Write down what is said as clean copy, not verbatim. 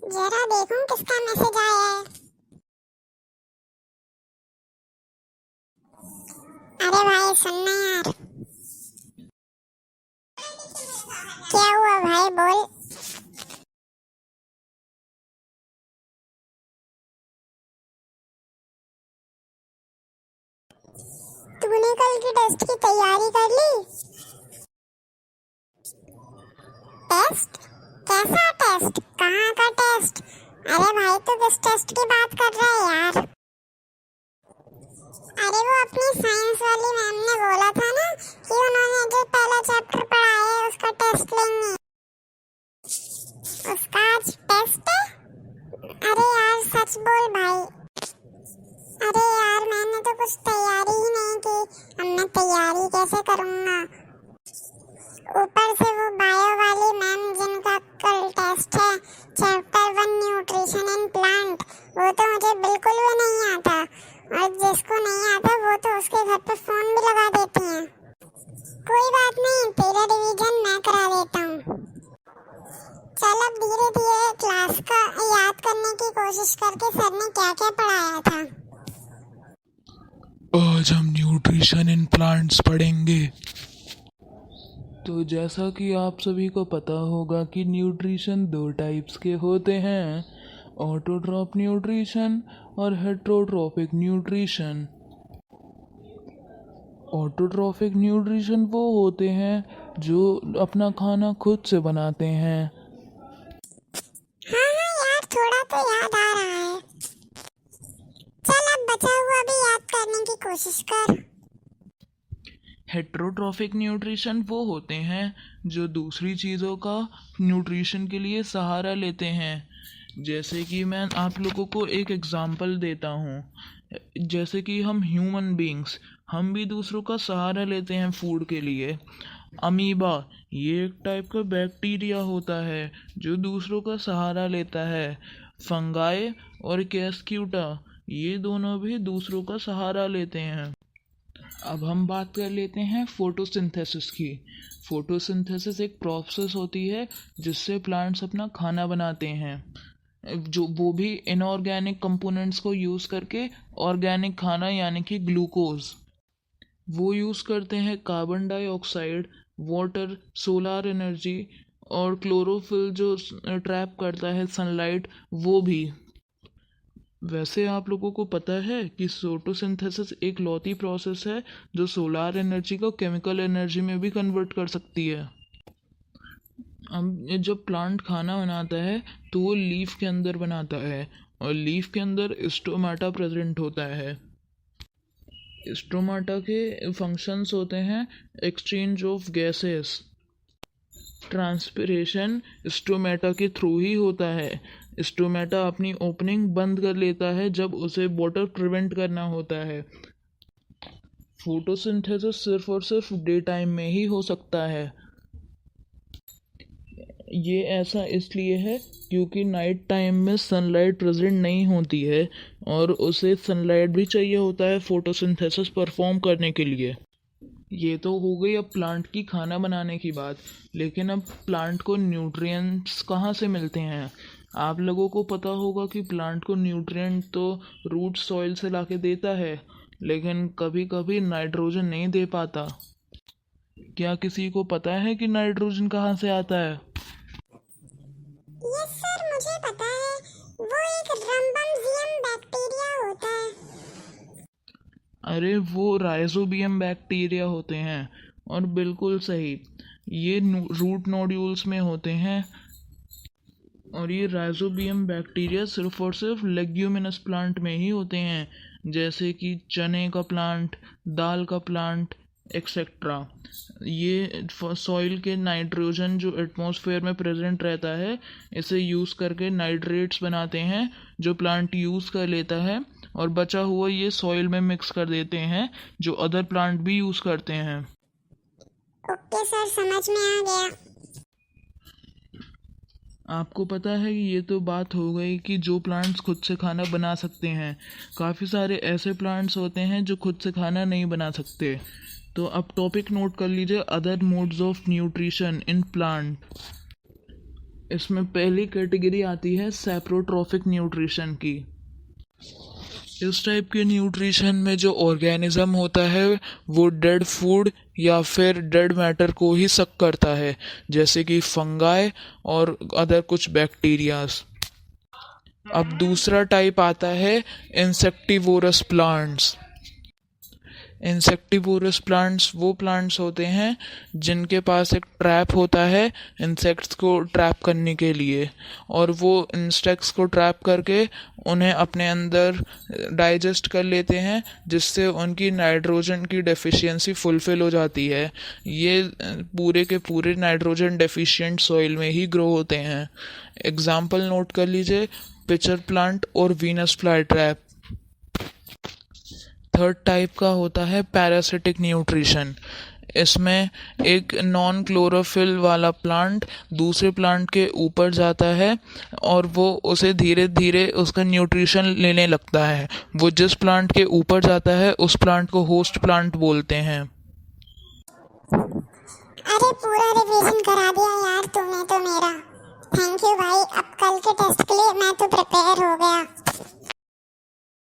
जरा देखूं किसका मैसेज आया है। अरे भाई सुनना यार। क्या हुआ भाई, बोल। तूने कल की टेस्ट की तैयारी कर ली? टेस्ट? कैसा टेस्ट? कहाँ का टेस्ट? अरे भाई तू किस टेस्ट की बात कर रहा है यार? अरे वो अपनी साइंस वाली मैम ने बोला था ना कि उन्होंने जो पहला चैप्टर पढ़ाया है उसका टेस्ट लेंगे। उसका आज टेस्ट है? अरे यार सच बोल भाई। अरे यार मैंने तो कुछ तैयारी ही नहीं की, अब मैं तैयारी कैसे करूँगा? ऊपर से वो बायो वाली मैम जिनका कल टेस्ट है, चैप्टर 1 न्यूट्रिशन एंड प्लांट, वो तो मुझे बिल्कुल भी नहीं आता, और जिसको नहीं आता वो तो उसके घर पे फोन भी लगा देती हैं। कोई बात नहीं, तेरा रिवीजन मैं करा देता हूँ। चल अब धीरे धीरे क्लास का याद करने की कोशिश करके सर ने क्या क्या पढ़ाया था। आज हम न्यूट्रिशन इन प्लांट्स पढ़ेंगे। तो जैसा कि आप सभी को पता होगा कि न्यूट्रिशन दो टाइप्स के होते हैं, ऑटोट्रॉफ न्यूट्रिशन और हेट्रोट्रॉफिक न्यूट्रिशन। ऑटोट्रॉफिक न्यूट्रिशन वो होते हैं जो अपना खाना खुद से बनाते हैं। हाँ यार थोड़ा तो याद आ रहा है। चल अब बचा हुआ भी याद करने की कोशिश कर। हेट्रोट्रॉफिक न्यूट्रिशन वो होते हैं जो दूसरी चीज़ों का न्यूट्रिशन के लिए सहारा लेते हैं। जैसे कि मैं आप लोगों को एक एग्जांपल देता हूँ। जैसे कि हम ह्यूमन बीइंग्स, हम भी दूसरों का सहारा लेते हैं फूड के लिए। अमीबा ये एक टाइप का बैक्टीरिया होता है जो दूसरों का सहारा लेता है। फंगाई और कैस्क्यूटा ये दोनों भी दूसरों का सहारा लेते हैं। अब हम बात कर लेते हैं फोटोसिंथेसिस की। फोटोसिंथेसिस एक प्रोसेस होती है जिससे प्लांट्स अपना खाना बनाते हैं, जो वो भी इनऑर्गेनिक कंपोनेंट्स को यूज़ करके ऑर्गेनिक खाना यानी कि ग्लूकोज। वो यूज़ करते हैं carbon dioxide, water, solar energy और क्लोरोफिल जो ट्रैप करता है सनलाइट, वो भी। वैसे आप लोगों को पता है कि फोटोसिंथेसिस एक लौती प्रोसेस है जो सोलार एनर्जी को केमिकल एनर्जी में भी कन्वर्ट कर सकती है। अब जब प्लांट खाना बनाता है तो वो लीफ के अंदर बनाता है, और लीफ के अंदर स्टोमाटा प्रेजेंट होता है। स्टोमाटा के फंक्शंस होते हैं exchange of gases. Transpiration stomata के थ्रू ही होता है। स्टोमेटा अपनी ओपनिंग बंद कर लेता है जब उसे वाटर प्रिवेंट करना होता है। फोटोसिंथेसिस सिर्फ और सिर्फ डे टाइम में ही हो सकता है। ये ऐसा इसलिए है क्योंकि नाइट टाइम में सनलाइट प्रेजेंट नहीं होती है, और उसे सनलाइट भी चाहिए होता है फोटोसिंथेसिस परफॉर्म करने के लिए। ये तो हो गई अब प्लांट की खाना बनाने की बात, लेकिन अब प्लांट को न्यूट्रिएंट्स कहाँ से मिलते हैं? आप लोगों को पता होगा कि प्लांट को न्यूट्रिएंट तो रूट सॉइल से लाके देता है, लेकिन कभी कभी नाइट्रोजन नहीं दे पाता। क्या किसी को पता है कि नाइट्रोजन कहाँ से आता है? यस सर मुझे पता है, वो एक रंबमजियम बैक्टीरिया होता है। अरे वो राइजोबियम बैक्टीरिया होते हैं, और बिल्कुल सही, ये रूट नोड्यूल्स में होते हैं। और ये राइजोबियम बैक्टीरिया सिर्फ और सिर्फ लेग्यूमिनस प्लांट में ही होते हैं, जैसे कि चने का प्लांट, दाल का प्लांट, एक्सेट्रा। ये सॉइल के नाइट्रोजन जो एटमॉस्फेयर में प्रेजेंट रहता है, इसे यूज़ करके नाइट्रेट्स बनाते हैं जो प्लांट यूज़ कर लेता है, और बचा हुआ ये सॉइल में मिक्स कर देते हैं जो अदर प्लांट भी यूज़ करते हैं। ओके सर समझ में आ गया। आपको पता है कि ये तो बात हो गई कि जो प्लांट्स खुद से खाना बना सकते हैं। काफ़ी सारे ऐसे प्लांट्स होते हैं जो खुद से खाना नहीं बना सकते। तो अब टॉपिक नोट कर लीजिए, other modes of nutrition in plant. इसमें पहली कैटेगरी आती है सैप्रोट्रोफिक न्यूट्रिशन की। इस टाइप के न्यूट्रिशन में जो ऑर्गेनिज्म होता है वो डेड फूड या फिर डेड मैटर को ही सक करता है, जैसे कि फंगाई और अदर कुछ बैक्टीरियाज। अब दूसरा टाइप आता है इंसेक्टिवोरस प्लांट्स। इंसेक्टिवोरस प्लांट्स वो प्लांट्स होते हैं जिनके पास एक ट्रैप होता है इंसेक्ट्स को ट्रैप करने के लिए, और वो इंसेक्ट्स को ट्रैप करके उन्हें अपने अंदर डाइजेस्ट कर लेते हैं, जिससे उनकी नाइट्रोजन की डेफिशिएंसी फुलफिल हो जाती है। ये पूरे के पूरे नाइट्रोजन डेफिशिएंट सॉइल में ही ग्रो होते हैं। एग्जाम्पल नोट कर लीजिए, पिचर प्लांट और Venus fly trap. Third type का होता है पैरासिटिक न्यूट्रिशन। इसमें एक नॉन क्लोरोफिल वाला प्लांट दूसरे प्लांट के ऊपर जाता है और वो उसे धीरे धीरे उसका न्यूट्रिशन लेने लगता है। वो जिस प्लांट के ऊपर जाता है उस प्लांट को होस्ट प्लांट बोलते हैं। अरे पूरा रिवीजन करा दिया यार तूने तो मेरा। थैंक यू भाई। अब कल के टेस्ट